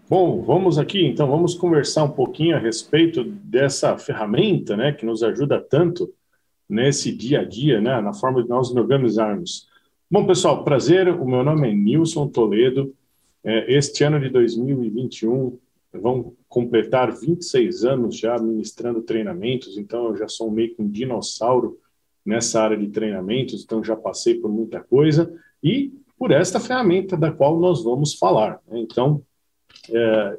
Bom, vamos aqui, então, vamos conversar um pouquinho a respeito dessa ferramenta, né, que nos ajuda tanto nesse dia a dia, né, na forma de nós nos organizarmos. Bom, pessoal, prazer, o meu nome é Nilson Toledo. Este ano de 2021, vão completar 26 anos já ministrando treinamentos, então eu já sou meio que um dinossauro nessa área de treinamentos, então já passei por muita coisa e por esta ferramenta da qual nós vamos falar, né? Então,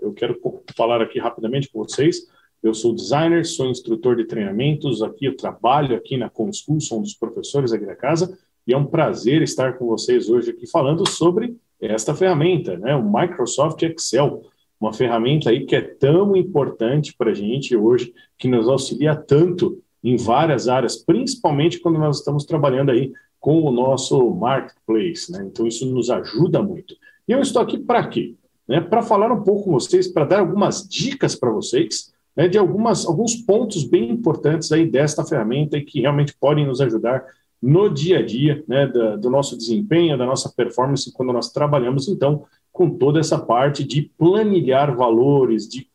eu quero falar aqui rapidamente com vocês. Eu sou designer, sou instrutor de treinamentos, aqui eu trabalho aqui na ComSchool, sou um dos professores aqui da casa, e é um prazer estar com vocês hoje aqui falando sobre esta ferramenta, né, o Microsoft Excel, uma ferramenta aí que é tão importante para a gente hoje, que nos auxilia tanto em várias áreas, principalmente quando nós estamos trabalhando aí com o nosso marketplace, né? Então isso nos ajuda muito. E eu estou aqui para quê? Né, para falar um pouco com vocês, para dar algumas dicas para vocês, né, de alguns pontos bem importantes aí desta ferramenta e que realmente podem nos ajudar no dia a dia, né, do nosso desempenho, da nossa performance, quando nós trabalhamos, então, com toda essa parte de planilhar valores, de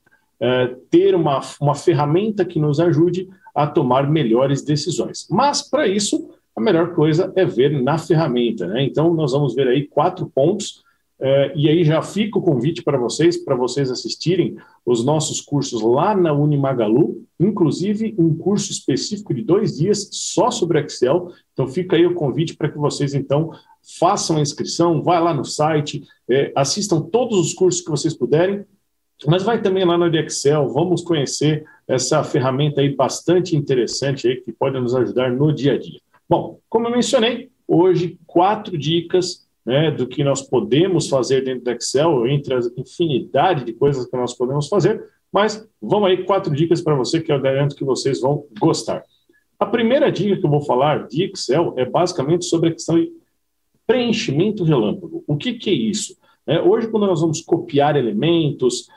ter uma ferramenta que nos ajude a tomar melhores decisões. Mas, para isso, a melhor coisa é ver na ferramenta, né? Então, nós vamos ver aí 4 pontos. E aí já fica o convite para vocês assistirem os nossos cursos lá na Unimagalu, inclusive um curso específico de 2 dias só sobre Excel. Então fica aí o convite para que vocês, então, façam a inscrição, vá lá no site, assistam todos os cursos que vocês puderem, mas vai também lá no Excel, vamos conhecer essa ferramenta aí bastante interessante aí, que pode nos ajudar no dia a dia. Bom, como eu mencionei, hoje 4 dicas, né, do que nós podemos fazer dentro do Excel, entre a infinidade de coisas que nós podemos fazer, mas vamos aí, 4 dicas para você que eu garanto que vocês vão gostar. A primeira dica que eu vou falar de Excel é basicamente sobre a questão de preenchimento relâmpago. O que é isso? Hoje, quando nós vamos copiar elementos,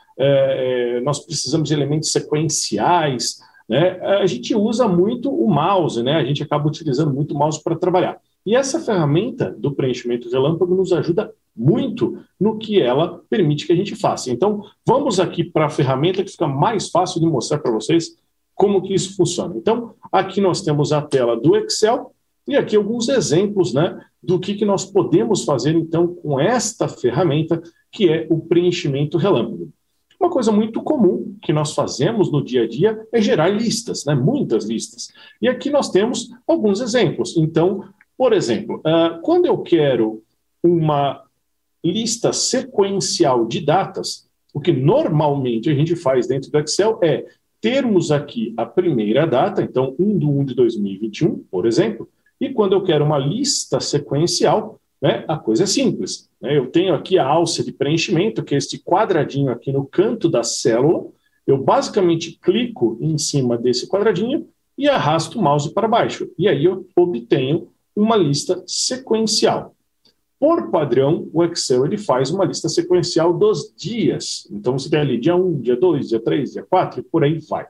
nós precisamos de elementos sequenciais, né? A gente usa muito o mouse, né? A gente acaba utilizando muito o mouse para trabalhar. E essa ferramenta do preenchimento relâmpago nos ajuda muito no que ela permite que a gente faça. Então, vamos aqui para a ferramenta que fica mais fácil de mostrar para vocês como que isso funciona. Então, aqui nós temos a tela do Excel e aqui alguns exemplos, né, do que nós podemos fazer, então, com esta ferramenta, que é o preenchimento relâmpago. Uma coisa muito comum que nós fazemos no dia a dia é gerar listas, né, muitas listas. E aqui nós temos alguns exemplos. Então, por exemplo, quando eu quero uma lista sequencial de datas, o que normalmente a gente faz dentro do Excel é termos aqui a primeira data, então 1/1 de 2021, por exemplo, e quando eu quero uma lista sequencial, né, a coisa é simples. Né? Eu tenho aqui a alça de preenchimento, que é este quadradinho aqui no canto da célula, eu basicamente clico em cima desse quadradinho e arrasto o mouse para baixo, e aí eu obtenho uma lista sequencial. Por padrão, o Excel ele faz uma lista sequencial dos dias. Então, você tem ali dia 1, dia 2, dia 3, dia 4, e por aí vai.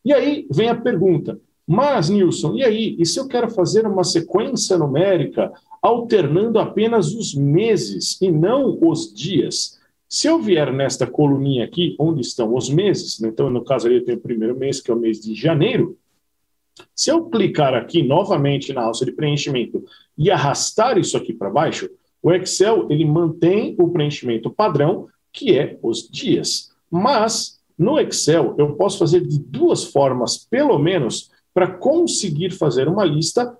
E aí vem a pergunta, mas, Nilson, e aí? E se eu quero fazer uma sequência numérica alternando apenas os meses e não os dias? Se eu vier nesta coluninha aqui, onde estão os meses, então, no caso ali eu tenho o primeiro mês, que é o mês de janeiro, se eu clicar aqui novamente na alça de preenchimento e arrastar isso aqui para baixo, o Excel ele mantém o preenchimento padrão, que é os dias. Mas no Excel eu posso fazer de 2 formas, pelo menos, para conseguir fazer uma lista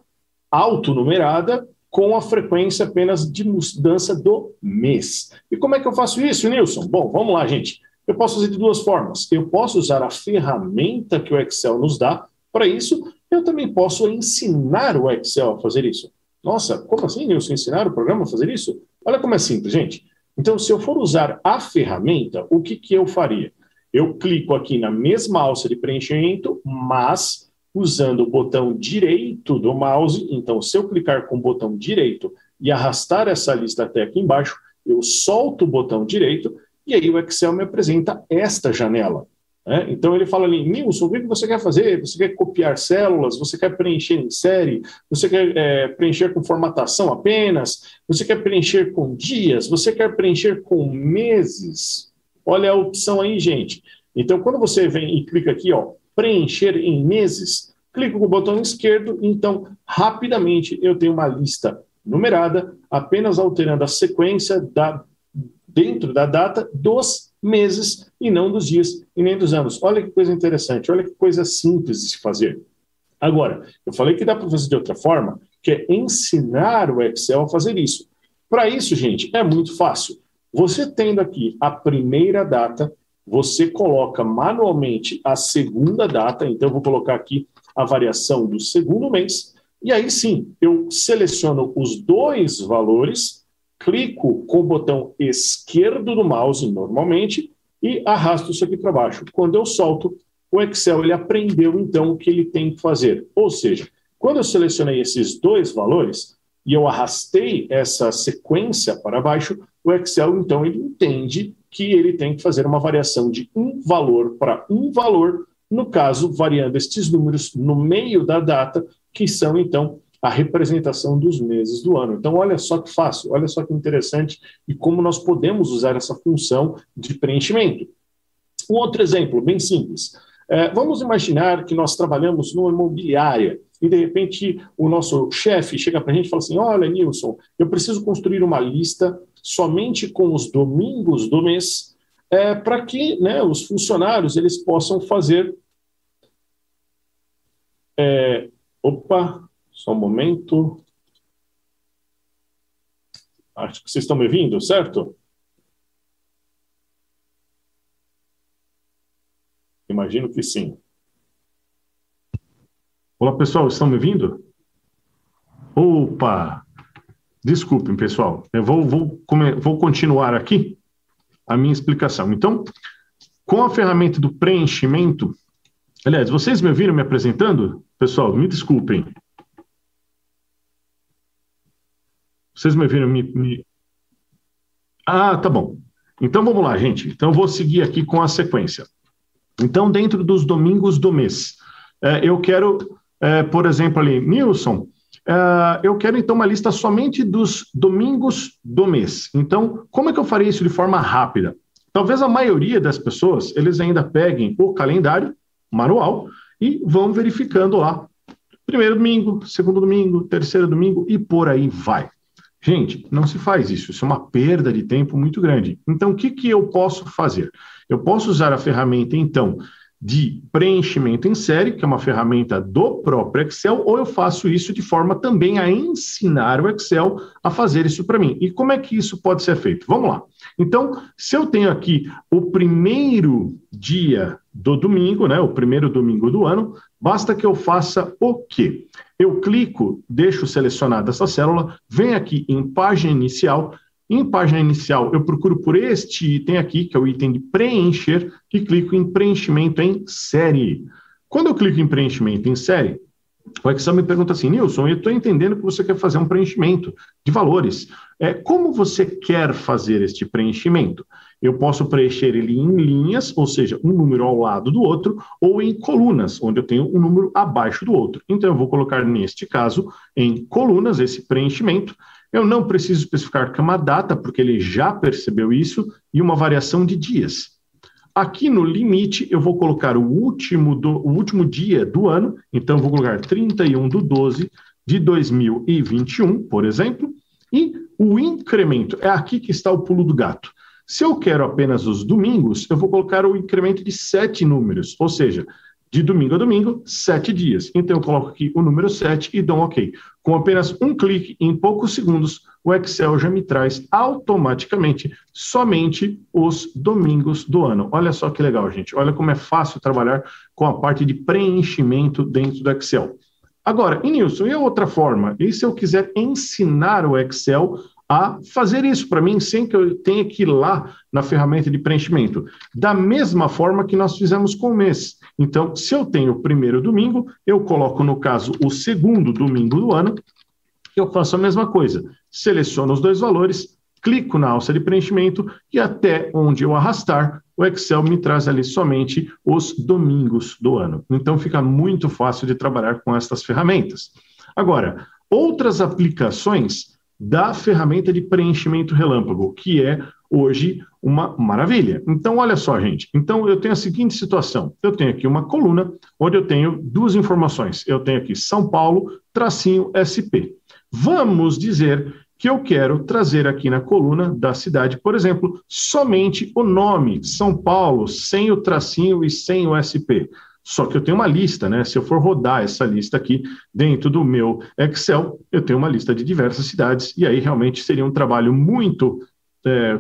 autonumerada com a frequência apenas de mudança do mês. E como é que eu faço isso, Nilson? Bom, vamos lá, gente. Eu posso fazer de 2 formas. Eu posso usar a ferramenta que o Excel nos dá. Para isso, eu também posso ensinar o Excel a fazer isso. Nossa, como assim, Nilson, ensinar o programa a fazer isso? Olha como é simples, gente. Então, se eu for usar a ferramenta, o que eu faria? Eu clico aqui na mesma alça de preenchimento, mas usando o botão direito do mouse. Então, se eu clicar com o botão direito e arrastar essa lista até aqui embaixo, eu solto o botão direito e aí o Excel me apresenta esta janela. Então ele fala ali, Nilson, o que você quer fazer? Você quer copiar células? Você quer preencher em série? Você quer preencher com formatação apenas? Você quer preencher com dias? Você quer preencher com meses? Olha a opção aí, gente. Então, quando você vem e clica aqui, ó, preencher em meses, clico com o botão esquerdo, então, rapidamente eu tenho uma lista numerada, apenas alterando a sequência dentro da data dos meses e não dos dias e nem dos anos. Olha que coisa interessante, olha que coisa simples de se fazer. Agora, eu falei que dá para fazer de outra forma, que é ensinar o Excel a fazer isso. Para isso, gente, é muito fácil. Você tendo aqui a primeira data, você coloca manualmente a segunda data, então eu vou colocar aqui a variação do segundo mês, e aí sim, eu seleciono os dois valores, clico com o botão esquerdo do mouse normalmente e arrasto isso aqui para baixo. Quando eu solto, o Excel ele aprendeu então o que ele tem que fazer. Ou seja, quando eu selecionei esses dois valores e eu arrastei essa sequência para baixo, o Excel então ele entende que ele tem que fazer uma variação de um valor para um valor, no caso, variando estes números no meio da data, que são então a representação dos meses do ano. Então, olha só que fácil, olha só que interessante e como nós podemos usar essa função de preenchimento. Um outro exemplo, bem simples. Vamos imaginar que nós trabalhamos numa imobiliária e, de repente, o nosso chefe chega para a gente e fala assim, olha, Nilson, eu preciso construir uma lista somente com os domingos do mês para que, né, os funcionários eles possam fazer... Opa, só um momento. Acho que vocês estão me ouvindo, certo? Imagino que sim. Olá, pessoal, estão me ouvindo? Opa! Desculpem, pessoal. Eu vou continuar aqui a minha explicação. Então, com a ferramenta do preenchimento... Aliás, vocês me ouviram me apresentando? Pessoal, me desculpem. Vocês me ouviram Ah, tá bom. Então, vamos lá, gente. Então, eu vou seguir aqui com a sequência. Então, dentro dos domingos do mês, eu quero, por exemplo, ali, Nilson, eu quero, então, uma lista somente dos domingos do mês. Então, como é que eu faria isso de forma rápida? Talvez a maioria das pessoas, eles ainda peguem o calendário manual e vão verificando lá. Primeiro domingo, segundo domingo, terceiro domingo e por aí vai. Gente, não se faz isso. Isso é uma perda de tempo muito grande. Então, o que eu posso fazer? Eu posso usar a ferramenta, então, de preenchimento em série, que é uma ferramenta do próprio Excel, ou eu faço isso de forma também a ensinar o Excel a fazer isso para mim. E como é que isso pode ser feito? Vamos lá. Então, se eu tenho aqui o primeiro dia do domingo, né, o primeiro domingo do ano, basta que eu faça o quê? Eu clico, deixo selecionada essa célula, venho aqui em página inicial. Em página inicial, eu procuro por este item aqui, que é o item de preencher, e clico em preenchimento em série. Quando eu clico em preenchimento em série, o Excel me pergunta assim, Nilson, eu estou entendendo que você quer fazer um preenchimento de valores. Como você quer fazer este preenchimento? Eu posso preencher ele em linhas, ou seja, um número ao lado do outro, ou em colunas, onde eu tenho um número abaixo do outro. Então, eu vou colocar, neste caso, em colunas, esse preenchimento. Eu não preciso especificar que é uma data, porque ele já percebeu isso, e uma variação de dias. Aqui no limite, eu vou colocar o último dia do ano, então eu vou colocar 31/12 de 2021, por exemplo, e o incremento, é aqui que está o pulo do gato. Se eu quero apenas os domingos, eu vou colocar o incremento de 7 números, ou seja, de domingo a domingo, 7 dias. Então, eu coloco aqui o número 7 e dou um OK. Com apenas um clique, em poucos segundos, o Excel já me traz automaticamente somente os domingos do ano. Olha só que legal, gente. Olha como é fácil trabalhar com a parte de preenchimento dentro do Excel. Agora, Nilson, e a outra forma? E se eu quiser ensinar o Excel a fazer isso para mim, sem que eu tenha que ir lá na ferramenta de preenchimento? Da mesma forma que nós fizemos com o mês. Então, se eu tenho o primeiro domingo, eu coloco, no caso, o segundo domingo do ano, eu faço a mesma coisa. Seleciono os dois valores, clico na alça de preenchimento e até onde eu arrastar, o Excel me traz ali somente os domingos do ano. Então, fica muito fácil de trabalhar com estas ferramentas. Agora, outras aplicações da ferramenta de preenchimento relâmpago, que é hoje uma maravilha. Então, olha só, gente. Então, eu tenho a seguinte situação. Eu tenho aqui uma coluna onde eu tenho duas informações. Eu tenho aqui São Paulo, tracinho SP. Vamos dizer que eu quero trazer aqui na coluna da cidade, por exemplo, somente o nome, São Paulo, sem o tracinho e sem o SP. Só que eu tenho uma lista, né? Se eu for rodar essa lista aqui dentro do meu Excel, eu tenho uma lista de diversas cidades, e aí realmente seria um trabalho muito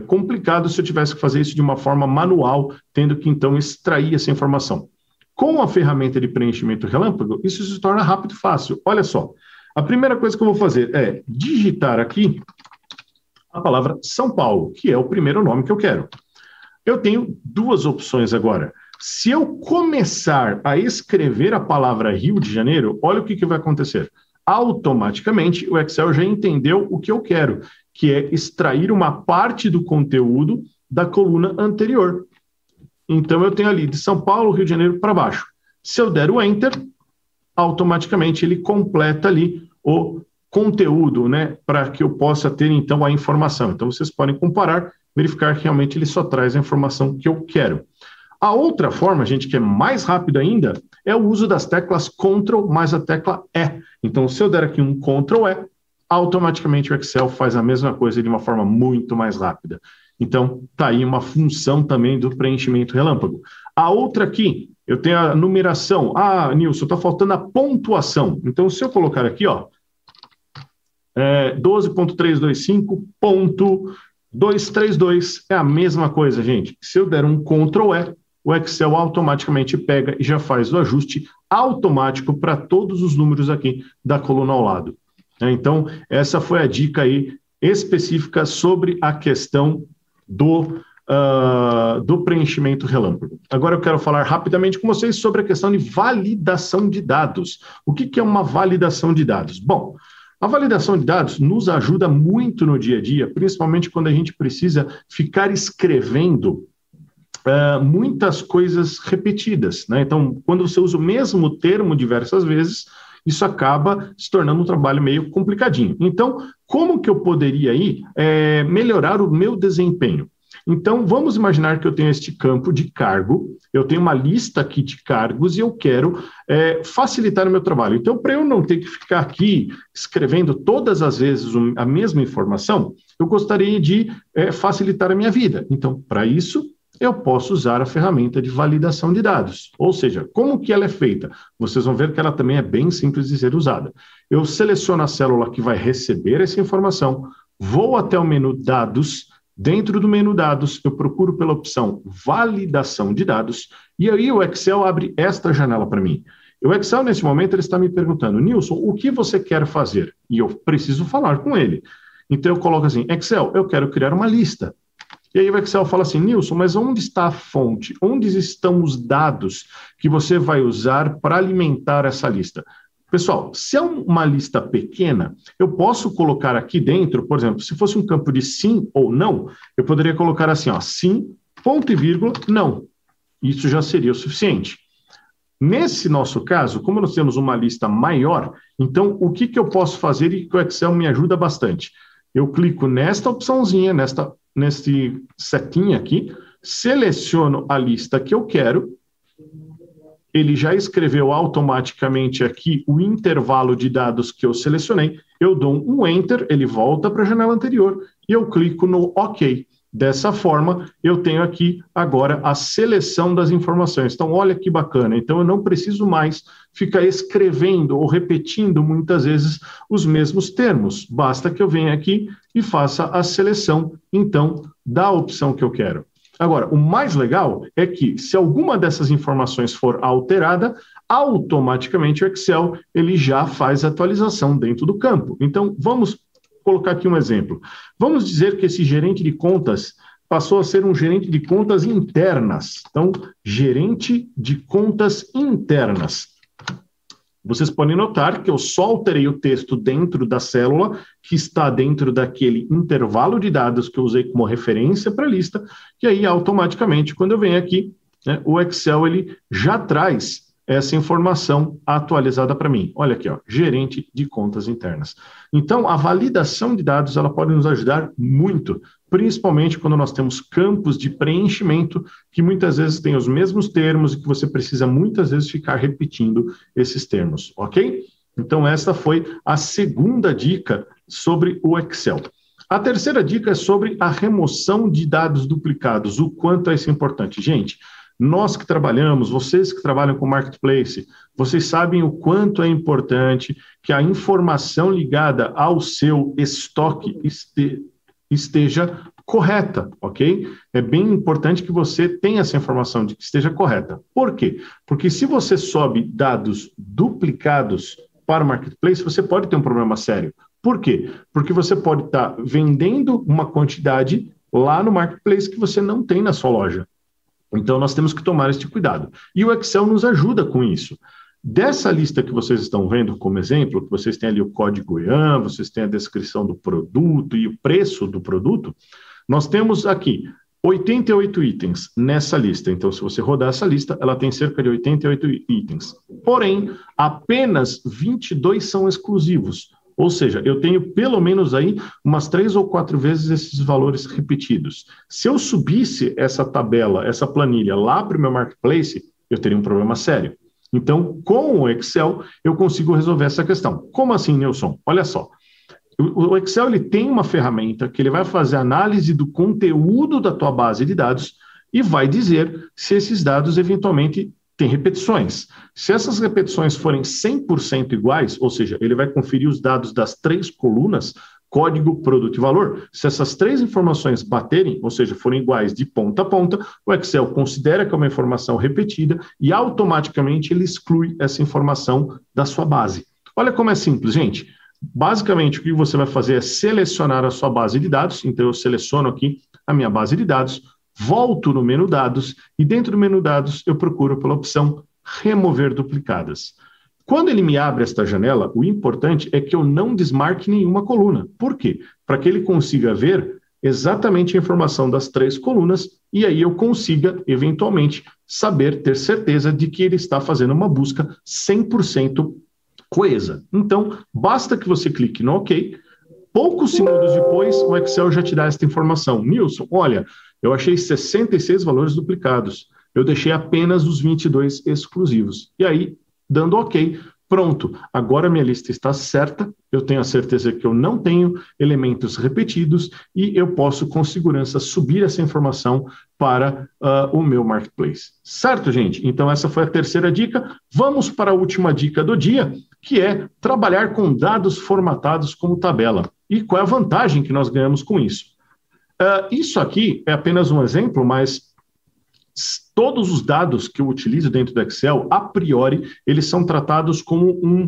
complicado se eu tivesse que fazer isso de uma forma manual, tendo que então extrair essa informação. Com a ferramenta de preenchimento relâmpago, isso se torna rápido e fácil. Olha só, a primeira coisa que eu vou fazer é digitar aqui a palavra São Paulo, que é o primeiro nome que eu quero. Eu tenho duas opções agora. Se eu começar a escrever a palavra Rio de Janeiro, olha o que vai acontecer. Automaticamente, o Excel já entendeu o que eu quero, que é extrair uma parte do conteúdo da coluna anterior. Então, eu tenho ali de São Paulo, Rio de Janeiro para baixo. Se eu der o Enter, automaticamente ele completa ali o conteúdo, né, para que eu possa ter, então, a informação. Então, vocês podem comparar, verificar que realmente ele só traz a informação que eu quero. A outra forma, gente, que é mais rápida ainda, é o uso das teclas Ctrl mais a tecla E. Então, se eu der aqui um Ctrl E, automaticamente o Excel faz a mesma coisa de uma forma muito mais rápida. Então, está aí uma função também do preenchimento relâmpago. A outra aqui, eu tenho a numeração. Ah, Nilson, está faltando a pontuação. Então, se eu colocar aqui, ó, 12.325.232 é a mesma coisa, gente. Se eu der um Ctrl E, o Excel automaticamente pega e já faz o ajuste automático para todos os números aqui da coluna ao lado. Então, essa foi a dica aí específica sobre a questão do preenchimento relâmpago. Agora eu quero falar rapidamente com vocês sobre a questão de validação de dados. O que é uma validação de dados? Bom, a validação de dados nos ajuda muito no dia a dia, principalmente quando a gente precisa ficar escrevendo muitas coisas repetidas, né? Então, quando você usa o mesmo termo diversas vezes, isso acaba se tornando um trabalho meio complicadinho. Então, como que eu poderia aí melhorar o meu desempenho? Então, vamos imaginar que eu tenho este campo de cargo, eu tenho uma lista aqui de cargos e eu quero facilitar o meu trabalho. Então, para eu não ter que ficar aqui escrevendo todas as vezes a mesma informação, eu gostaria de facilitar a minha vida. Então, para isso, eu posso usar a ferramenta de validação de dados. Ou seja, como que ela é feita? Vocês vão ver que ela também é bem simples de ser usada. Eu seleciono a célula que vai receber essa informação, vou até o menu Dados. Dentro do menu Dados, eu procuro pela opção Validação de Dados, e aí o Excel abre esta janela para mim. O Excel, nesse momento, ele está me perguntando, Nilson, o que você quer fazer? E eu preciso falar com ele. Então, eu coloco assim, Excel, eu quero criar uma lista. E aí o Excel fala assim, Nilson, mas onde está a fonte? Onde estão os dados que você vai usar para alimentar essa lista? Pessoal, se é uma lista pequena, eu posso colocar aqui dentro, por exemplo, se fosse um campo de sim ou não, eu poderia colocar assim, ó, sim, ponto e vírgula, não. Isso já seria o suficiente. Nesse nosso caso, como nós temos uma lista maior, então o que eu posso fazer e que o Excel me ajuda bastante? Eu clico nesta opçãozinha, nesse setinha aqui, seleciono a lista que eu quero, ele já escreveu automaticamente aqui o intervalo de dados que eu selecionei, eu dou um Enter, ele volta para a janela anterior e eu clico no OK. Dessa forma, eu tenho aqui agora a seleção das informações. Então, olha que bacana. Então, eu não preciso mais ficar escrevendo ou repetindo muitas vezes os mesmos termos. Basta que eu venha aqui e faça a seleção, então, da opção que eu quero. Agora, o mais legal é que, se alguma dessas informações for alterada, automaticamente o Excel ele já faz a atualização dentro do campo. Então, vamos colocar aqui um exemplo. Vamos dizer que esse gerente de contas passou a ser um gerente de contas internas. Então, gerente de contas internas. Vocês podem notar que eu só alterei o texto dentro da célula, que está dentro daquele intervalo de dados que eu usei como referência para a lista, e aí, automaticamente, quando eu venho aqui, né, o Excel ele já traz essa informação atualizada para mim. Olha aqui, ó, gerente de contas internas. Então, a validação de dados ela pode nos ajudar muito principalmente quando nós temos campos de preenchimento que muitas vezes têm os mesmos termos e que você precisa muitas vezes ficar repetindo esses termos, ok? Então, essa foi a segunda dica sobre o Excel. A terceira dica é sobre a remoção de dados duplicados, o quanto é isso importante. Gente, nós que trabalhamos, vocês que trabalham com Marketplace, vocês sabem o quanto é importante que a informação ligada ao seu estoque esteja correta, ok? É bem importante que você tenha essa informação de que esteja correta. Por quê? Porque se você sobe dados duplicados para o Marketplace, você pode ter um problema sério. Por quê? Porque você pode estar vendendo uma quantidade lá no Marketplace que você não tem na sua loja. Então, nós temos que tomar este cuidado. E o Excel nos ajuda com isso. Dessa lista que vocês estão vendo como exemplo, que vocês têm ali o código EAN, vocês têm a descrição do produto e o preço do produto, nós temos aqui 88 itens nessa lista. Então, se você rodar essa lista, ela tem cerca de 88 itens. Porém, apenas 22 são exclusivos. Ou seja, eu tenho pelo menos aí umas 3 ou 4 vezes esses valores repetidos. Se eu subisse essa tabela, essa planilha lá para o meu Marketplace, eu teria um problema sério. Então, com o Excel, eu consigo resolver essa questão. Como assim, Nilson? Olha só. O Excel ele tem uma ferramenta que ele vai fazer análise do conteúdo da tua base de dados e vai dizer se esses dados eventualmente têm repetições. Se essas repetições forem 100% iguais, ou seja, ele vai conferir os dados das 3 colunas, código, produto e valor. Se essas 3 informações baterem, ou seja, forem iguais de ponta a ponta, o Excel considera que é uma informação repetida e automaticamente ele exclui essa informação da sua base. Olha como é simples, gente. Basicamente, o que você vai fazer é selecionar a sua base de dados. Então, eu seleciono aqui a minha base de dados, volto no menu dados e dentro do menu dados eu procuro pela opção remover duplicadas. Quando ele me abre esta janela, o importante é que eu não desmarque nenhuma coluna. Por quê? Para que ele consiga ver exatamente a informação das 3 colunas e aí eu consiga, eventualmente, saber, ter certeza de que ele está fazendo uma busca 100% coesa. Então, basta que você clique no OK. Poucos segundos depois, o Excel já te dá esta informação. Nilson, olha, eu achei 66 valores duplicados. Eu deixei apenas os 22 exclusivos. E aí, dando OK, pronto. Agora minha lista está certa, eu tenho a certeza que eu não tenho elementos repetidos e eu posso, com segurança, subir essa informação para o meu Marketplace. Certo, gente? Então, essa foi a terceira dica. Vamos para a última dica do dia, que é trabalhar com dados formatados como tabela. E qual é a vantagem que nós ganhamos com isso? Isso aqui é apenas um exemplo, mas todos os dados que eu utilizo dentro do Excel, a priori, eles são tratados como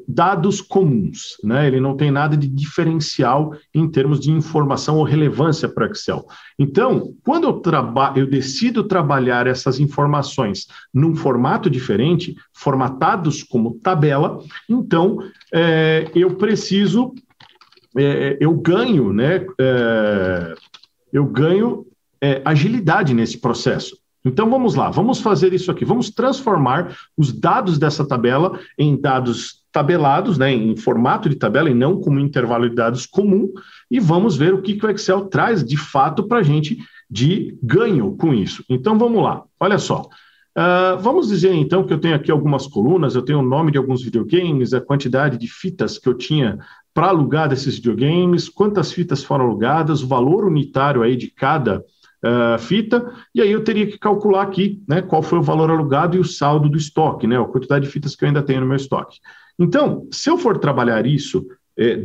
dados comuns, né? Ele não tem nada de diferencial em termos de informação ou relevância para o Excel. Então, quando eu decido trabalhar essas informações num formato diferente, formatados como tabela, então eu preciso, eu ganho, né? Eu ganho agilidade nesse processo. Então, vamos lá, vamos fazer isso aqui. Vamos transformar os dados dessa tabela em dados tabelados, né, em formato de tabela e não como intervalo de dados comum, e vamos ver o que o Excel traz de fato para a gente de ganho com isso. Então, vamos lá. Olha só. Vamos dizer, então, que eu tenho aqui algumas colunas, eu tenho o nome de alguns videogames, a quantidade de fitas que eu tinha para alugar desses videogames, quantas fitas foram alugadas, o valor unitário aí de cada fita, e aí eu teria que calcular aqui, né, qual foi o valor alugado e o saldo do estoque, né, a quantidade de fitas que eu ainda tenho no meu estoque. Então, se eu for trabalhar isso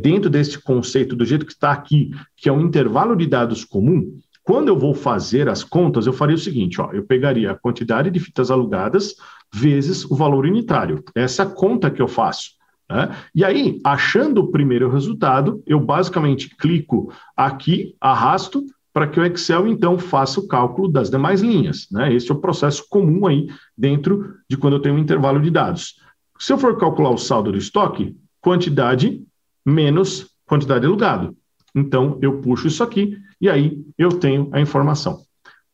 dentro desse conceito, do jeito que está aqui, que é um intervalo de dados comum, quando eu vou fazer as contas, eu faria o seguinte, ó, eu pegaria a quantidade de fitas alugadas vezes o valor unitário. Essa conta que eu faço. Né? E aí, achando o primeiro resultado, eu basicamente clico aqui, arrasto, para que o Excel, então, faça o cálculo das demais linhas. Né? Esse é o processo comum aí dentro de quando eu tenho um intervalo de dados. Se eu for calcular o saldo do estoque, quantidade menos quantidade alugado. Então, eu puxo isso aqui e aí eu tenho a informação.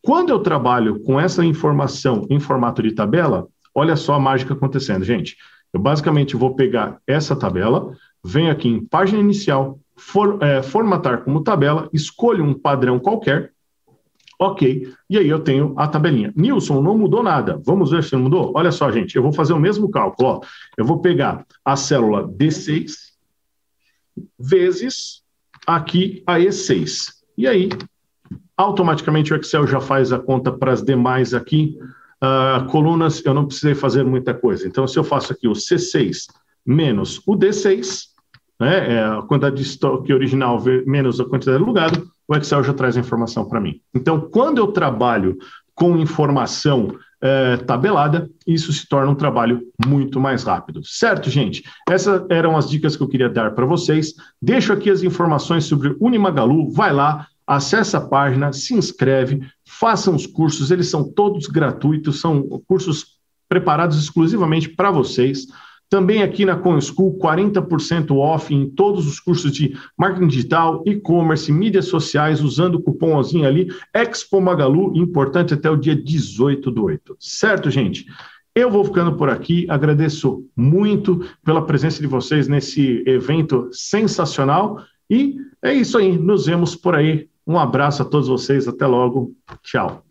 Quando eu trabalho com essa informação em formato de tabela, olha só a mágica acontecendo, gente. Eu basicamente vou pegar essa tabela, venho aqui em página inicial, formatar como tabela, escolho um padrão qualquer, ok, e aí eu tenho a tabelinha. Nilson, não mudou nada. Vamos ver se não mudou? Olha só, gente, eu vou fazer o mesmo cálculo. Ó. Eu vou pegar a célula D6 vezes aqui a E6. E aí, automaticamente o Excel já faz a conta para as demais aqui. Colunas, eu não precisei fazer muita coisa. Então, se eu faço aqui o C6 menos o D6, né, a quantidade de estoque original menos a quantidade alugada, o Excel já traz a informação para mim. Então, quando eu trabalho com informação tabelada, isso se torna um trabalho muito mais rápido. Certo, gente? Essas eram as dicas que eu queria dar para vocês. Deixo aqui as informações sobre Unimagalu. Vai lá, acessa a página, se inscreve, façam os cursos, eles são todos gratuitos, são cursos preparados exclusivamente para vocês. Também aqui na ConSchool, 40% off em todos os cursos de marketing digital, e-commerce, mídias sociais, usando o cupomzinho ali, Expo Magalu, importante até o dia 18/8. Certo, gente? Eu vou ficando por aqui, agradeço muito pela presença de vocês nesse evento sensacional e é isso aí, nos vemos por aí. Um abraço a todos vocês, até logo, tchau.